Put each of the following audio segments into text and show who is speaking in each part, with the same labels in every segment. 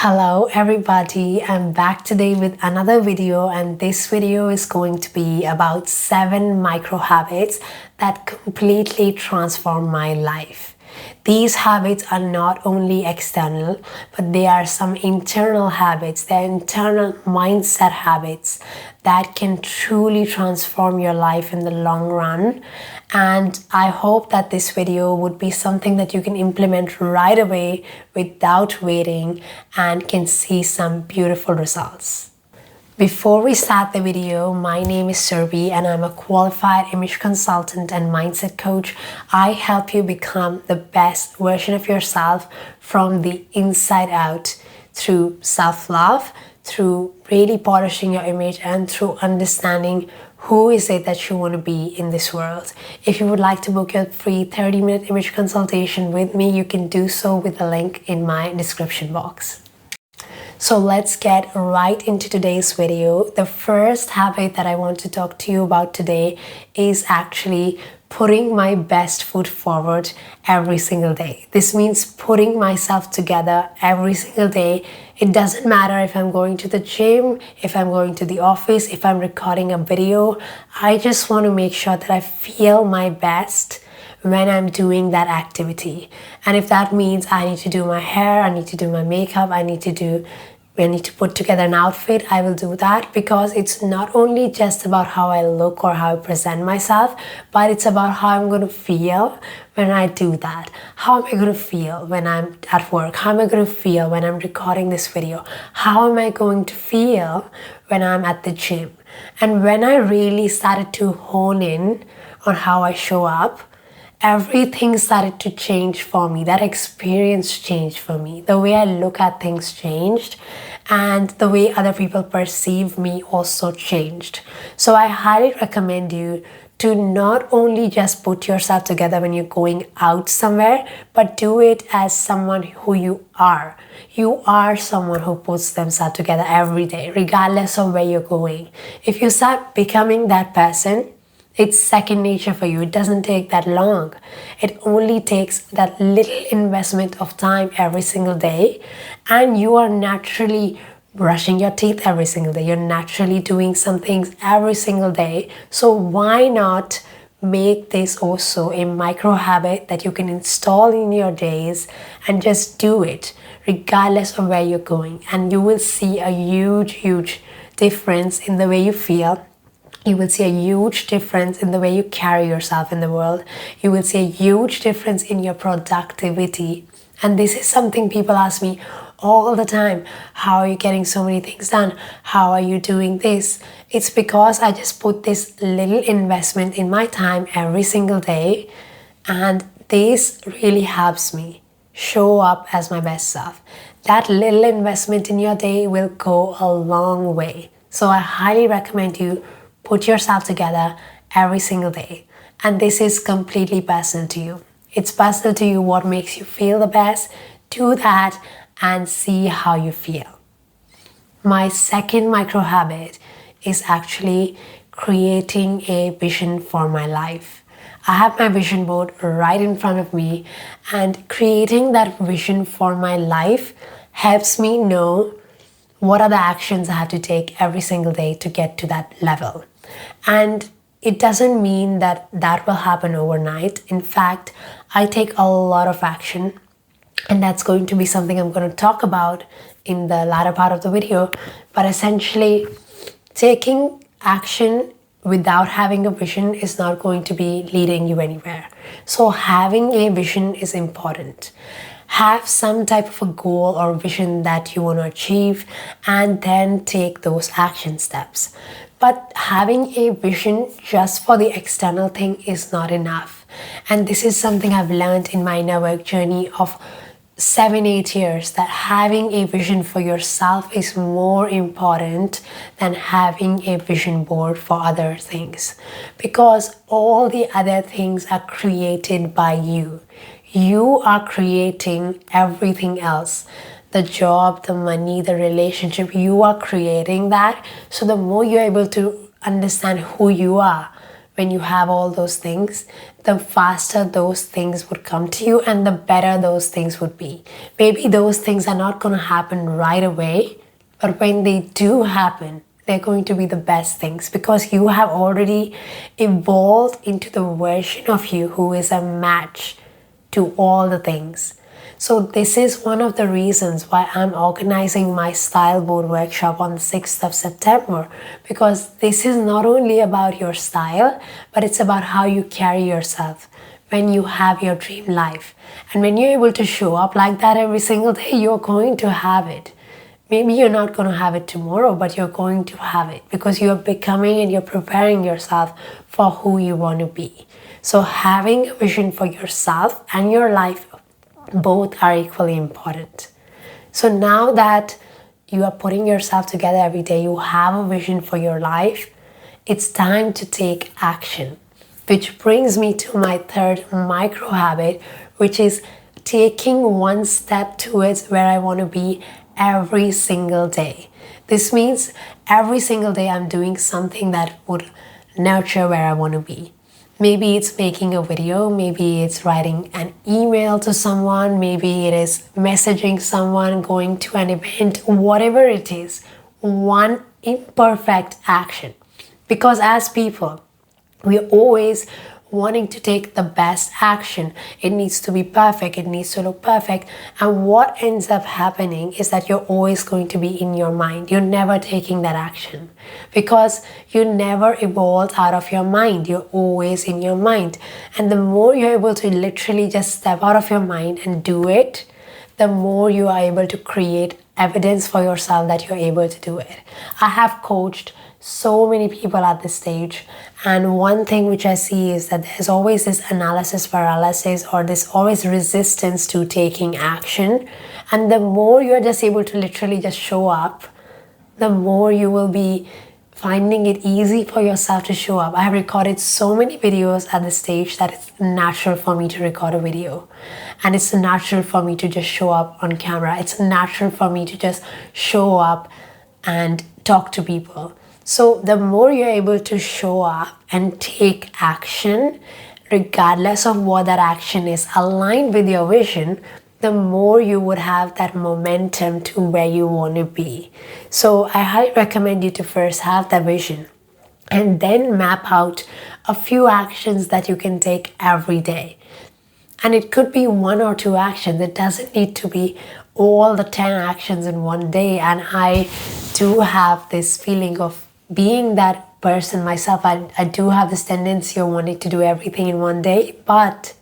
Speaker 1: Hello everybody, I'm back today with another video, and this video is going to be about 7 micro habits that completely transform my life. These habits are not only external, but they are some internal habits, they're internal mindset habits that can truly transform your life in the long run. And I hope that this video would be something that you can implement right away without waiting and can see some beautiful results. Before we start the video, my name is Surbi and I'm a qualified image consultant and mindset coach. I help you become the best version of yourself from the inside out through self-love, through really polishing your image, and through understanding who is it that you want to be in this world. If you would like to book your free 30-minute image consultation with me, you can do so with the link in my description box. So let's get right into today's video. The first habit that I want to talk to you about today is actually putting my best foot forward every single day. This means putting myself together every single day. It doesn't matter if I'm going to the gym, if I'm going to the office, if I'm recording a video. I just want to make sure that I feel my best when I'm doing that activity. And if that means I need to do my hair, I need to do my makeup, I need to put together an outfit, I will do that, because it's not only just about how I look or how I present myself, but it's about how I'm going to feel when I do that. How am I going to feel when I'm at work? How am I going to feel when I'm recording this video? How am I going to feel when I'm at the gym? And when I really started to hone in on how I show up, everything started to change for me. That experience changed for me. The way I look at things changed, and the way other people perceive me also changed. So I highly recommend you to not only just put yourself together when you're going out somewhere, but do it as someone who you are. You are someone who puts themselves together every day, regardless of where you're going. If you start becoming that person, it's second nature for you. It doesn't take that long. It only takes that little investment of time every single day, and you are naturally brushing your teeth every single day. You're naturally doing some things every single day. So why not make this also a micro habit that you can install in your days and just do it regardless of where you're going, and you will see a huge difference in the way you feel. You will see a huge difference in the way you carry yourself in the world. You will see a huge difference in your productivity. And this is something people ask me all the time. How are you getting so many things done? How are you doing this? It's because I just put this little investment in my time every single day. And this really helps me show up as my best self. That little investment in your day will go a long way. So I highly recommend you put yourself together every single day. And this is completely personal to you. It's personal to you what makes you feel the best. Do that and see how you feel. My second micro habit is actually creating a vision for my life. I have my vision board right in front of me, and creating that vision for my life helps me know what are the actions I have to take every single day to get to that level. And it doesn't mean that that will happen overnight. In fact, I take a lot of action, and that's going to be something I'm going to talk about in the latter part of the video. But essentially, taking action without having a vision is not going to be leading you anywhere. So having a vision is important. Have some type of a goal or vision that you want to achieve, and then take those action steps. But having a vision just for the external thing is not enough. And this is something I've learned in my inner work journey of 7-8 years, that having a vision for yourself is more important than having a vision board for other things, because all the other things are created by you. You are creating everything else. The job, the money, the relationship, you are creating that. So the more you're able to understand who you are, when you have all those things, the faster those things would come to you and the better those things would be. Maybe those things are not going to happen right away, but when they do happen, they're going to be the best things because you have already evolved into the version of you who is a match to all the things. So this is one of the reasons why I'm organizing my style board workshop on the 6th of September, because this is not only about your style, but it's about how you carry yourself when you have your dream life. And when you're able to show up like that every single day, you're going to have it. Maybe you're not going to have it tomorrow, but you're going to have it because you're becoming and you're preparing yourself for who you want to be. So having a vision for yourself and your life, both are equally important. So now that you are putting yourself together every day, you have a vision for your life, it's time to take action. Which brings me to my third micro habit, which is taking one step towards where I want to be every single day. This means every single day I'm doing something that would nurture where I want to be. Maybe it's making a video, maybe it's writing an email to someone, maybe it is messaging someone, going to an event, whatever it is, one imperfect action. Because as people, we're always wanting to take the best action. It needs to be perfect, it needs to look perfect. And what ends up happening is that you're always going to be in your mind. You're never taking that action because you never evolved out of your mind. You're always in your mind. And the more you're able to literally just step out of your mind and do it, the more you are able to create evidence for yourself that you're able to do it. I have coached so many people at this stage, and one thing which I see is that there's always this analysis paralysis, or this always resistance to taking action. And the more you're just able to literally just show up, the more you will be finding it easy for yourself to show up. I have recorded so many videos at this stage that it's natural for me to record a video, and it's natural for me to just show up on camera. It's natural for me to just show up and talk to people. So the more you're able to show up and take action, regardless of what that action is, aligned with your vision, the more you would have that momentum to where you want to be. So I highly recommend you to first have that vision and then map out a few actions that you can take every day. And it could be 1 or 2 actions. It doesn't need to be all the 10 actions in one day. And I do have this feeling of being that person myself. I do have this tendency of wanting to do everything in one day, but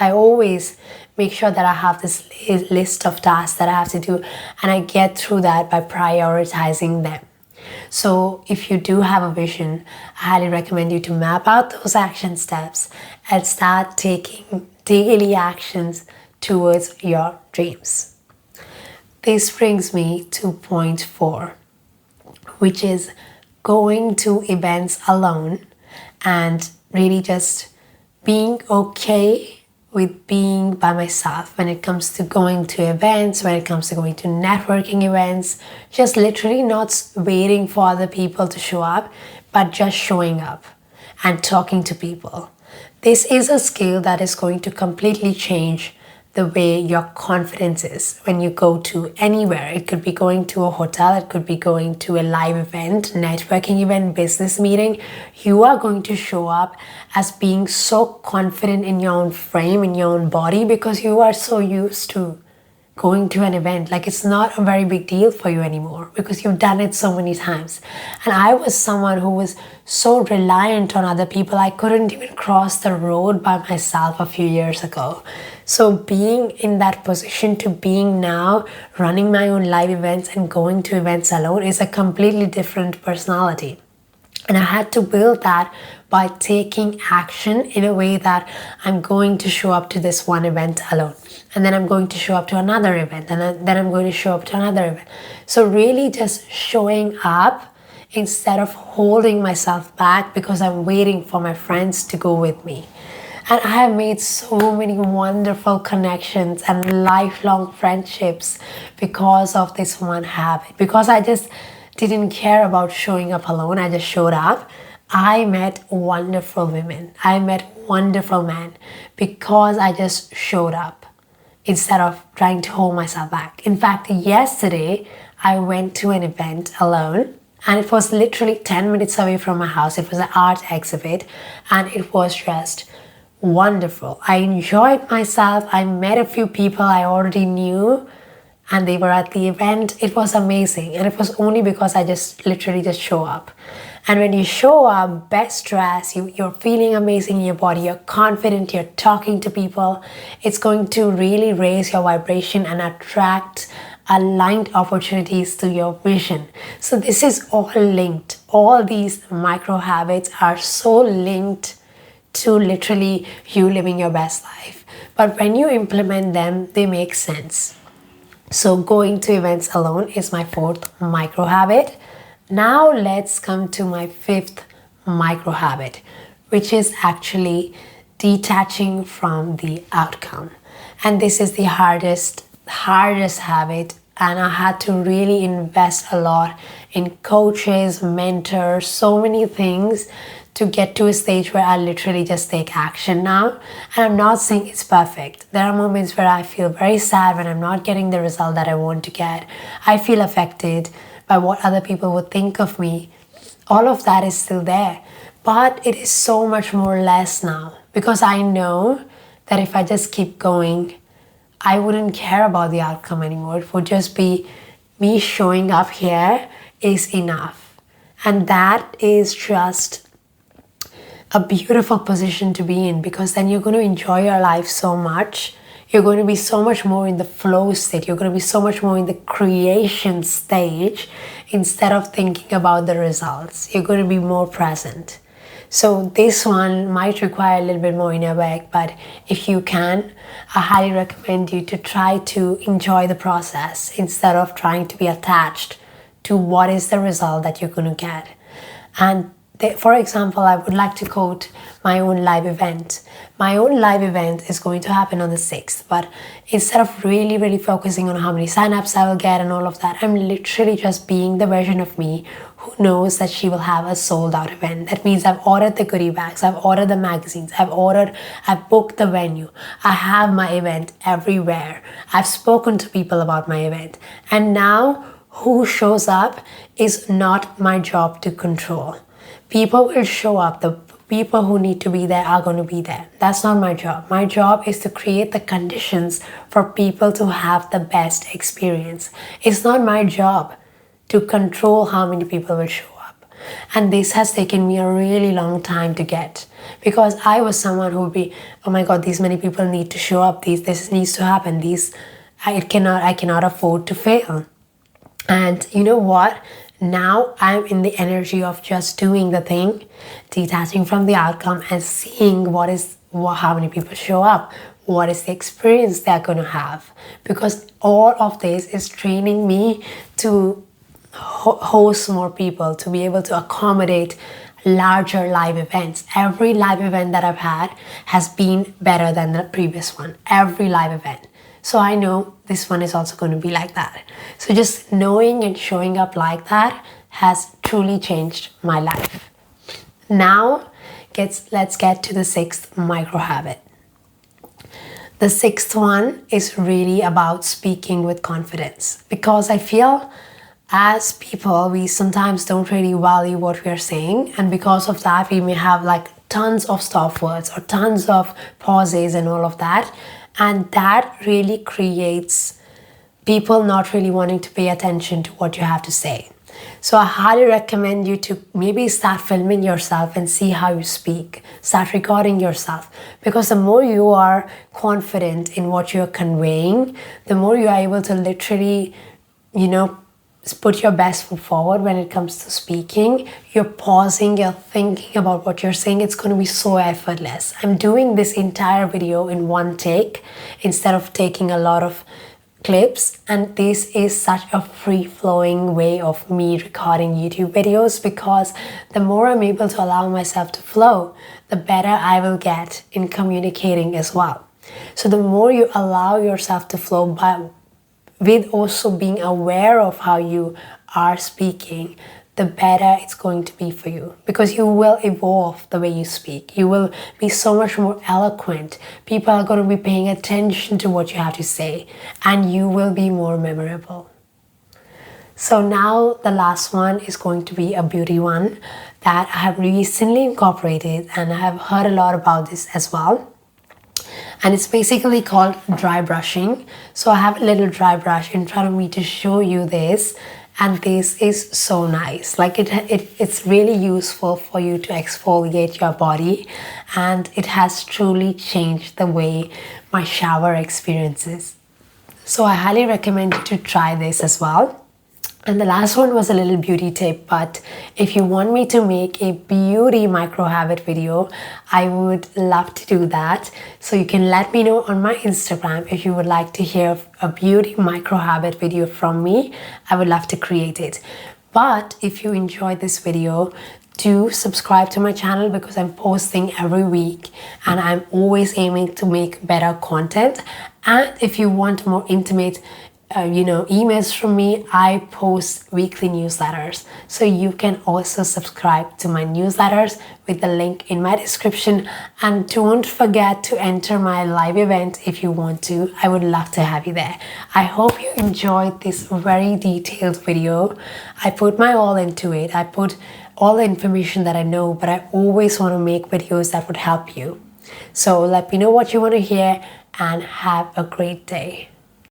Speaker 1: I always make sure that I have this list of tasks that I have to do, and I get through that by prioritizing them. So if you do have a vision, I highly recommend you to map out those action steps and start taking daily actions towards your dreams. This brings me to point 4, which is going to events alone and really just being okay with being by myself when it comes to going to events, when it comes to going to networking events, just literally not waiting for other people to show up, but just showing up and talking to people. This is a skill that is going to completely change the way your confidence is when you go to anywhere. It could be going to a hotel, it could be going to a live event, networking event, business meeting. You are going to show up as being so confident in your own frame, in your own body, because you are so used to going to an event. Like, it's not a very big deal for you anymore because you've done it so many times. And I was someone who was so reliant on other people. I couldn't even cross the road by myself a few years ago. So being in that position to being now running my own live events and going to events alone is a completely different personality. And I had to build that by taking action in a way that I'm going to show up to this one event alone. And then I'm going to show up to another event. And then I'm going to show up to another event. So really just showing up instead of holding myself back because I'm waiting for my friends to go with me. And I have made so many wonderful connections and lifelong friendships because of this one habit. Because I just didn't care about showing up alone. I just showed up. I met wonderful women. I met wonderful men because I just showed up instead of trying to hold myself back. In fact, yesterday I went to an event alone and it was literally 10 minutes away from my house. It was an art exhibit and it was just wonderful. I enjoyed myself. I met a few people I already knew and they were at the event. It was amazing, and it was only because I just literally just show up. And when you show up best dressed, you're feeling amazing in your body, you're confident, you're talking to people, it's going to really raise your vibration and attract aligned opportunities to your vision. So this is all linked. All these micro habits are so linked to literally you living your best life. But when you implement them, they make sense. So going to events alone is my fourth micro habit. Now let's come to my fifth micro habit, which is actually detaching from the outcome. And this is the hardest habit, and I had to really invest a lot in coaches, mentors, so many things to get to a stage where I literally just take action now. And I'm not saying it's perfect. There are moments where I feel very sad when I'm not getting the result that I want to get. I feel affected by what other people would think of me. All of that is still there. But it is so much more less now because I know that if I just keep going, I wouldn't care about the outcome anymore. It would just be me showing up here is enough. And that is just a beautiful position to be in, because then you're going to enjoy your life so much. You're going to be so much more in the flow state. You're going to be so much more in the creation stage instead of thinking about the results. You're going to be more present. So this one might require a little bit more inner work, but if you can, I highly recommend you to try to enjoy the process instead of trying to be attached to what is the result that you're going to get. And for example, I would like to quote my own live event. My own live event is going to happen on the 6th, but instead of really focusing on how many signups I will get and all of that, I'm literally just being the version of me who knows that she will have a sold out event. That means I've ordered the goodie bags, I've ordered the magazines, I've booked the venue, I have my event everywhere. I've spoken to people about my event. And now who shows up is not my job to control. People will show up. The people who need to be there are going to be there. That's not my job. My job is to create the conditions for people to have the best experience. It's not my job to control how many people will show up. And this has taken me a really long time to get, because I was someone who would be, oh my God, these many people need to show up. This needs to happen. I cannot afford to fail. And you know what? Now I'm in the energy of just doing the thing, detaching from the outcome and seeing how many people show up, what is the experience they're going to have. Because all of this is training me to host more people, to be able to accommodate larger live events. Every live event that I've had has been better than the previous one. Every live event. So I know this one is also going to be like that. So just knowing and showing up like that has truly changed my life. Now, let's get to the 6th micro habit. The 6th one is really about speaking with confidence, because I feel as people, we sometimes don't really value what we are saying. And because of that, we may have like tons of stop words or tons of pauses and all of that. And that really creates people not really wanting to pay attention to what you have to say. So I highly recommend you to maybe start filming yourself and see how you speak. Start recording yourself. Because the more you are confident in what you're conveying, the more you are able to literally, put your best foot forward when it comes to speaking. You're pausing, you're thinking about what you're saying. It's going to be so effortless. I'm doing this entire video in one take instead of taking a lot of clips, and this is such a free-flowing way of me recording YouTube videos, because the more I'm able to allow myself to flow, the better I will get in communicating as well. So the more you allow yourself to flow with also being aware of how you are speaking, the better it's going to be for you, because you will evolve the way you speak. You will be so much more eloquent. People are going to be paying attention to what you have to say, and you will be more memorable. So now the last one is going to be a beauty one that I have recently incorporated, and I have heard a lot about this as well. And it's basically called dry brushing. So I have a little dry brush in front of me to show you this, and this is so nice. Like it's really useful for you to exfoliate your body, and it has truly changed the way my shower experiences. So I highly recommend you to try this as well. And the last one was a little beauty tip, but if you want me to make a beauty micro habit video, I would love to do that. So you can let me know on my Instagram if you would like to hear a beauty micro habit video from me. I would love to create it. But if you enjoyed this video, do subscribe to my channel, because I'm posting every week and I'm always aiming to make better content. And if you want more intimate emails from me, I post weekly newsletters, so you can also subscribe to my newsletters with the link in my description. And don't forget to enter my live event if you want to. I would love to have you there. I hope you enjoyed this very detailed video. I put my all into it. I put all the information that I know, but I always want to make videos that would help you. So let me know what you want to hear, and have a great day.